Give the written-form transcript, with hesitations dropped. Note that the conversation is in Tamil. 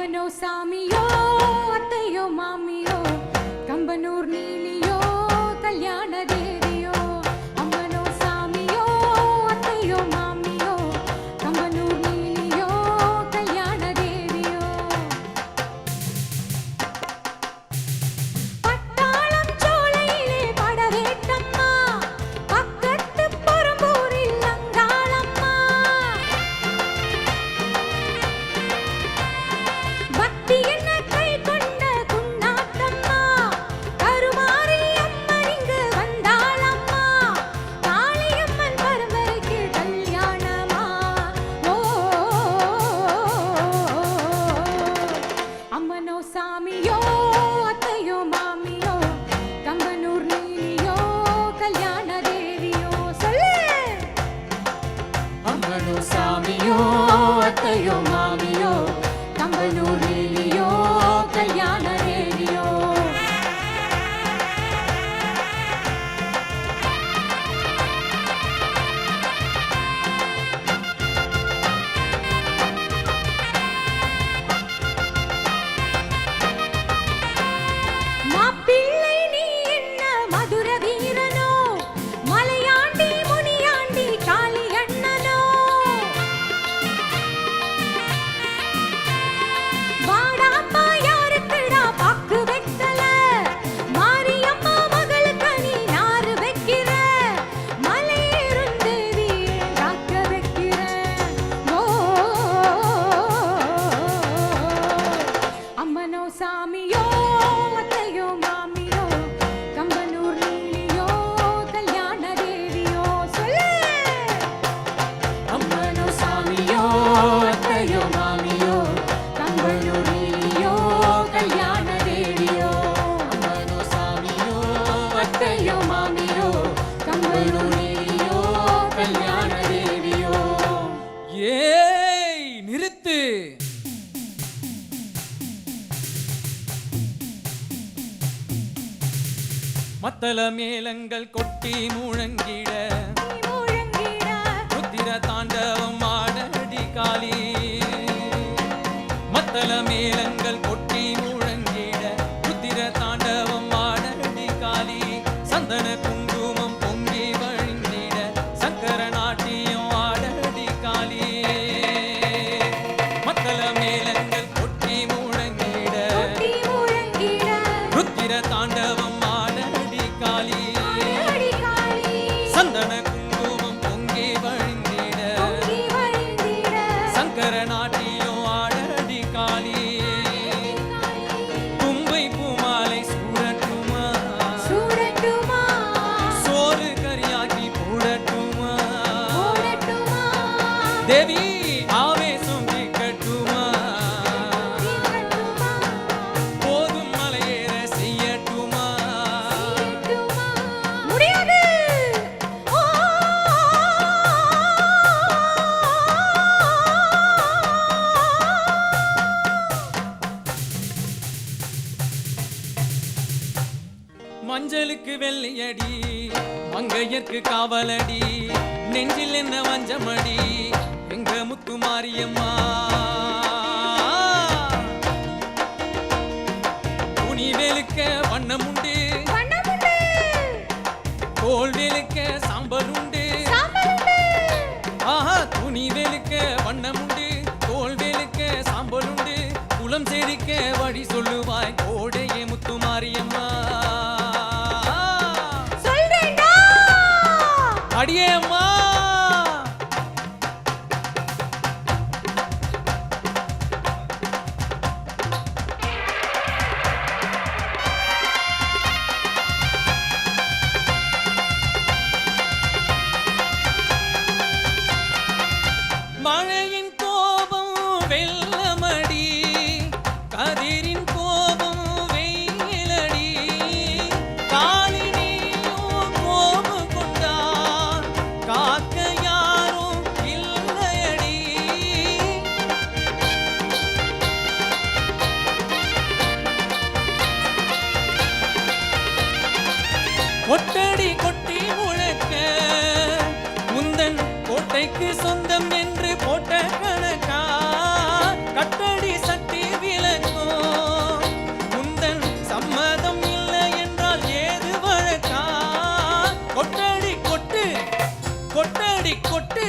அம்மனோ சாமியோ அத்தையோ மாமியோ கம்பனூர் நீலியோ கல்யாண தேவியோ அம்மனோ சாமியோ அத்தையோ மாமியோ கம்பனூர் நீலியோ கல்யாண தேவியோ பட்டாளம் சோலையிலே படவேட்டம்மா பக்கத்து புறம்பூரில் அங்காளம்மா பக்தி என்ன கை கொண்ட குன்னாத்தம்மா கருமாரி அம்மன் இங்கு வந்தாளம்மா காளியம்மன் பரம்பரைக்கு கல்யாணமா ஓ அம்மனோ சாமியோ அத்தையோ மாமியோ கம்பனூர் நீலியோ கல்யாண தேவியோ சொல்லு அம்மனோ சாமியோ அத்தையோ மாமியோ கம்பனூர் நீலியோ கல்யாண தேவியோ மாப்பிள்ளை நீ என்ன மதுர வீரனோ மலையாண்டி முனியாண்டி காளி அண்ணனோ வாடாப்பா யாருக்குடா பாக்கு வெத்தல மாரியம்மா மகளுக்கு நீ நாறு வைக்கிற மலையேறும் தேவி காக்க வைக்கிற ஓ அம்மனோ சாமியோ அத்தையோ மாமியோ கம்பனூர் நீலியோ கல்யாண தேவியோ சொல்லு அம்மனோ சாமியோ அத்தையோ மாமியோ கம்பனூர் நீலியோ கல்யாண தேவியோ அம்மனோ சாமியோ அத்தையோ மாமியோ கம்பனூர் நீலியோ கல்யாண தேவியோ ஏய் நிறுத்து. மத்தள மேளங்கள் கொட்டி முழங்கிட முழங்கிட ருத்திர தாண்டவம் ஆடடி காளி. மத்தள மேளங்கள் கொட்டி முழங்கிட ருத்திர தாண்டவம் ஆடடி காளி. சந்தன குங்குமம் பொங்கி வழிந்திட சங்கர நாட்டியம் ஆடடி காளி. மத்தள மேளங்கள் கொட்டி முழங்கிட கொட்டி முழங்கிட ருத்திர தாண்டவம் ஆடடி காளி. அடி காளி சந்தன குங்குமம் பொங்கி வழிந்திட பொங்கி வழிந்திட சங்கர நாட்டியம் ஆடடி காளி. தும்பை பூமாலை சூடட்டுமா சூடட்டுமா சோறு கரியாக்கி போடட்டுமா போடட்டுமா தேவி ஆவேசம் தீர்க்கட்டுமா தீர்க்கட்டுமா போதும் மலையேற செய்யட்டுமா செய்யட்டுமா முடியாது ஓ மஞ்சளுக்கு வெள்ளையடி மங்கையர்க்கு காவலடி நெஞ்சில் என்ன வஞ்சமடி எங்க முத்து மாரியம்மா. துணி வெளுக்க வண்ணமுண்டு வண்ணமுண்டு தோல் வெளுக்க சாம்பல் உண்டு. சாம்பலுண்டு ஆஹா துணி வெளுக்க வண்ணமுண்டு தோல் வெளுக்க சாம்பல் உண்டு. குளம் செழிக்க வழி சொல்லுவாய் கோடையே முத்து மாரியம்மா. சொல்றேன்டா அடியே அம்மா. மழையின் கோபம் வெள்ளமடி கதிரின் கோபம் வெயிலடி. காளினியும் கோபம் கொண்டா காக்க யாரும் இல்லையடி. கொட்டடி கொட்டி முழக்க முந்தன் கோட்டைக்கு சொந்தம் என்று போட்ட கணக்கா அடி கொட்டு